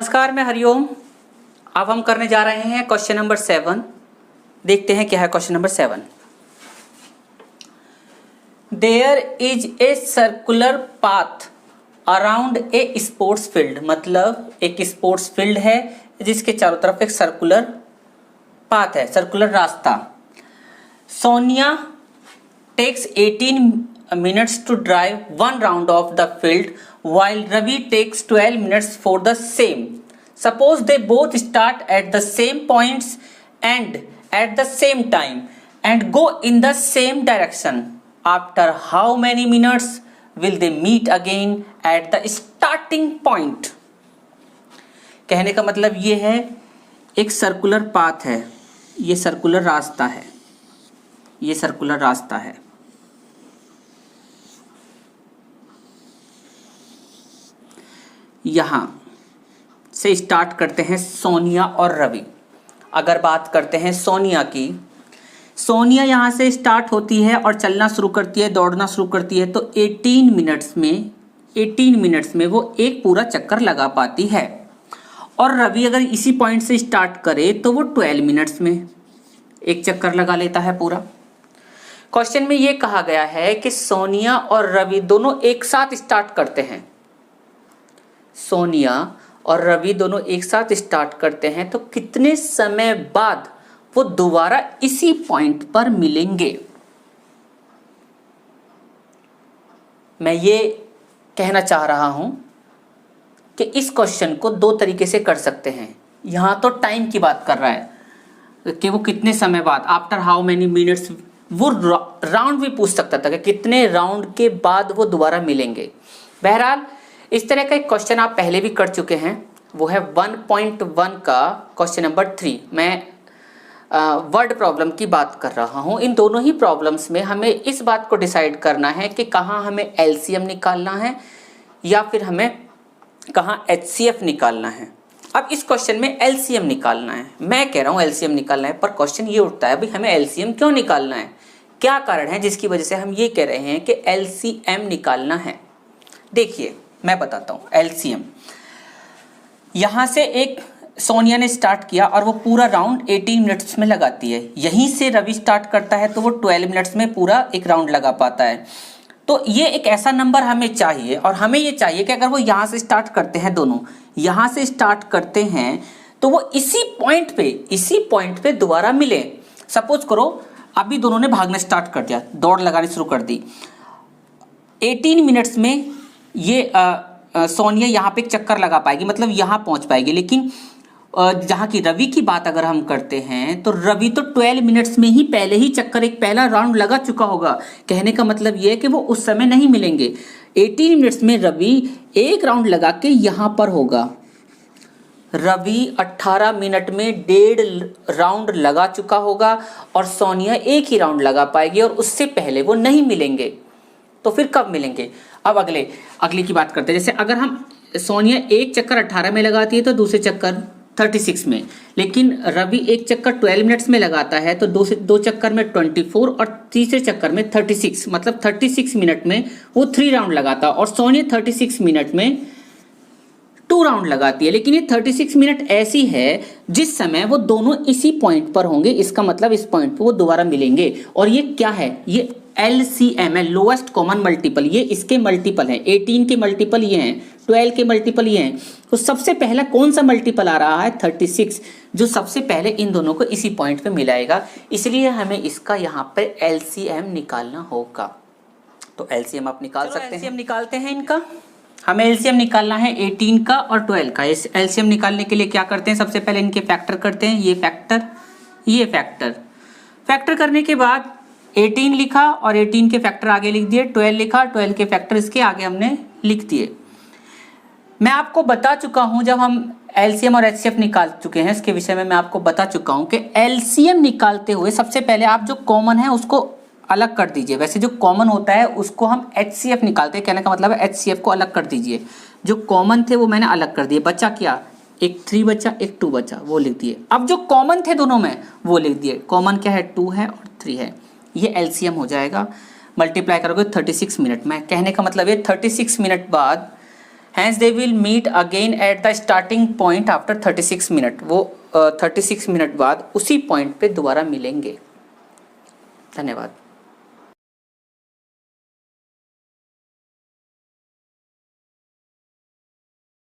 नमस्कार, मैं हरिओम। अब हम करने जा रहे हैं क्वेश्चन नंबर 7। देखते हैं क्या है question number 7। There is a circular path around a sports field. मतलब एक स्पोर्ट्स फील्ड है जिसके चारों तरफ एक सर्कुलर पाथ है, सर्कुलर रास्ता। Sonia takes 18 minutes to drive one round of the field while Ravi takes 12 minutes for the same. Suppose they both start at the same points and at the same time and go in the same direction. After how many minutes will they meet again at the starting point? कहने का मतलब ये है, एक circular path है, ये circular रास्ता है, ये सर्कुलर रास्ता है। यहाँ से स्टार्ट करते हैं सोनिया और रवि। अगर बात करते हैं सोनिया की, सोनिया यहाँ से स्टार्ट होती है और चलना शुरू करती है, दौड़ना शुरू करती है, तो 18 मिनट्स में वो एक पूरा चक्कर लगा पाती है। और रवि अगर इसी पॉइंट से स्टार्ट करे तो वो 12 मिनट्स में एक चक्कर लगा लेता है पूरा। क्वेश्चन में ये कहा गया है कि सोनिया और रवि दोनों एक साथ स्टार्ट करते हैं। सोनिया और रवि दोनों एक साथ स्टार्ट करते हैं तो कितने समय बाद वो दोबारा इसी पॉइंट पर मिलेंगे। मैं ये कहना चाह रहा हूं कि इस क्वेश्चन को दो तरीके से कर सकते हैं। यहां तो टाइम की बात कर रहा है कि वो कितने समय बाद, आफ्टर हाउ मेनी मिनट्स। वो राउंड भी पूछ सकता था कि कितने राउंड के बाद वो दोबारा मिलेंगे। बहरहाल इस तरह का एक क्वेश्चन आप पहले भी कर चुके हैं, वो है 1.1 का क्वेश्चन नंबर 3। मैं वर्ड प्रॉब्लम की बात कर रहा हूं। इन दोनों ही प्रॉब्लम्स में हमें इस बात को डिसाइड करना है कि कहाँ हमें एलसीएम निकालना है या फिर हमें कहाँ एचसीएफ निकालना है। अब इस क्वेश्चन में एलसीएम निकालना है। मैं कह रहा हूँ एलसीएम निकालना है, पर क्वेश्चन ये उठता है भाई हमें एलसीएम क्यों निकालना है, क्या कारण है जिसकी वजह से हम ये कह रहे हैं कि एलसीएम निकालना है। देखिए मैं बताता हूँ एलसीएम। यहाँ से एक सोनिया ने स्टार्ट किया और वो पूरा राउंड 18 मिनट्स में लगाती है। यहीं से रवि स्टार्ट करता है तो वो 12 मिनट्स में पूरा एक राउंड लगा पाता है। तो ये एक ऐसा नंबर हमें चाहिए, और हमें ये चाहिए कि अगर वो यहाँ से स्टार्ट करते हैं, दोनों यहाँ से स्टार्ट करते हैं, तो वो इसी पॉइंट पे दोबारा मिले। सपोज करो अभी दोनों ने भागना स्टार्ट कर दिया, दौड़ लगानी शुरू कर दी। 18 मिनट्स में ये सोनिया यहाँ पे एक चक्कर लगा पाएगी, मतलब यहाँ पहुँच पाएगी। लेकिन जहाँ की रवि की बात अगर हम करते हैं तो रवि तो 12 मिनट्स में ही पहले ही चक्कर, एक पहला राउंड लगा चुका होगा। कहने का मतलब ये है कि वो उस समय नहीं मिलेंगे। 18 मिनट्स में रवि एक राउंड लगा के यहाँ पर होगा। रवि 18 मिनट में 1.5 राउंड लगा चुका होगा और सोनिया एक ही राउंड लगा पाएगी और उससे पहले वो नहीं मिलेंगे। तो फिर कब मिलेंगे? अब अगले की बात करते हैं। जैसे अगर हम, सोनिया एक चक्कर 18 में लगाती है तो दूसरे चक्कर 36 में, लेकिन रवि एक चक्कर 12 मिनट्स में लगाता है तो दो चक्कर में 24 और तीसरे चक्कर में 36, मतलब 36 मिनट में वो 3 राउंड लगाता है। और सोनिया 36 मिनट में 2 राउंड लगाती है। लेकिन ये 36 मिनट ऐसी है जिस समय वो दोनों इसी पॉइंट पर होंगे। इसका मतलब इस पॉइंट पर वो दोबारा मिलेंगे। और ये क्या है? ये LCM है, लोएस्ट कॉमन मल्टीपल। ये इसके मल्टीपल हैं। 18 के मल्टीपल ये हैं, 12 के मल्टीपल ये हैं। तो सबसे पहला कौन सा मल्टीपल आ रहा है? 36, जो सबसे पहले इन दोनों को इसी पॉइंट पे मिलाएगा। इसलिए हमें इसका यहाँ पे LCM निकालना होगा। तो LCM आप निकाल सकते हैं। LCM निकालते हैं इनका। हमें LCM निकालना है 18 का और 12 का। इस LCM निकालने के लिए क्या करते हैं? सबसे पहले इनके फैक्टर करते हैं। ये फैक्टर करने के बाद 18 लिखा और 18 के फैक्टर आगे लिख दिए, 12 लिखा, 12 के फैक्टर इसके आगे हमने लिख दिए। मैं आपको बता चुका हूं, जब हम LCM और HCF निकाल चुके हैं इसके विषय में मैं आपको बता चुका हूं कि LCM निकालते हुए सबसे पहले आप जो कॉमन है उसको अलग कर दीजिए। वैसे जो कॉमन होता है उसको हम HCF निकालते हैं। कहने का मतलब है HCF को अलग कर दीजिए। जो कॉमन थे वो मैंने अलग कर दिए। बचा क्या? एक 3 बचा, एक 2 बचा, वो लिख दिए। अब जो कॉमन थे दोनों में वो लिख दिए। कॉमन क्या है? 2 है और 3 है। ये LCM हो जाएगा। मल्टीप्लाई करोगे 36 मिनट में। कहने का मतलब ये 36 मिनट बाद hence they will meet again at the starting point after 36 minute. वो 36 मिनट बाद उसी पॉइंट पे दोबारा मिलेंगे। धन्यवाद।